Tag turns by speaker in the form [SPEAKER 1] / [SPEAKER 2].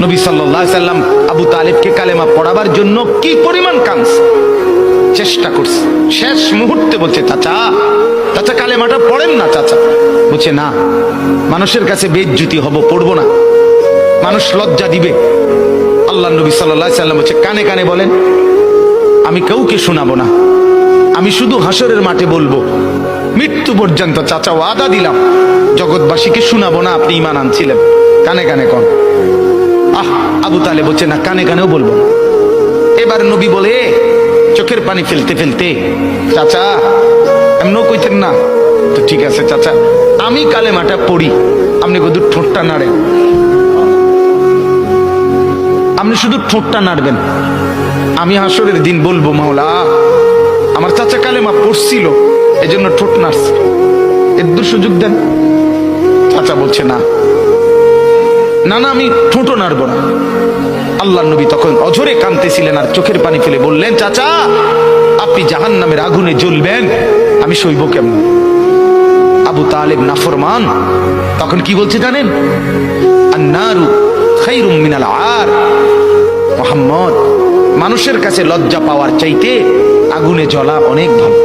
[SPEAKER 1] নবী সাল্লাল্লাহু আলাইহি সাল্লাম আবু তালেবকে কালেমা পড়াবার জন্য কি পরিমাণ কাঁদছে, চেষ্টা করছে। শেষ মুহূর্তে বলছে, চাচা চাচা কালেমাটা পড়েন না চাচা। বলছে না, মানুষের কাছে বেইজ্জতি হব, পড়বো না, মানুষ লজ্জা দিবে। আল্লাহ নবী সাল্লাল্লাহু আলাইহি সাল্লাম বলছে, কানে কানে বলেন, আমি কাউকে শোনাবো না, আমি শুধু হাসরের মাঠে বলবো, মৃত্যু পর্যন্ত চাচা ওয়াদা দিলাম জগৎবাসীকে শোনাবো না আপনি ঈমান আনছিলেন, কানে কানে কন। আবু তালেব বলছে না, কানে কানেও বলবো না। এবার নবী বলে চোখের পানি ফেলতে ফেলতে, চাচা এমনও কইতেন না তো, ঠিক আছে চাচা আমি কালেমাটা পড়ি, আপনি শুধু ঠোঁটটা নাড়েন, আপনি শুধু ঠোঁটটা নাড়বেন, আমি হাসরের দিন বলবো মাওলা আমার চাচা কালেমা পড়ছিল এজন্য ঠোঁট নাড়ছে, এর সুযোগ দেন। চাচা বলছে না না না, আমি ঠোঁটও নাড়বো না। আল্লাহ নবী তখন অঝরে কাঁদতেছিলেন আর চোখের পানি ফেলে বললেন, চাচা আপনি জাহান্নামের আগুনে জ্বলবেন, আমি সইব কেমন? আবু তালেব নাফরমান তখন কি বলছে জানেন? আন্নারু খায়রুম মিনাল আর। মুহাম্মদ, মানুষের কাছে লজ্জা পাওয়ার চাইতে আগুনে জ্বলা অনেক ভালো।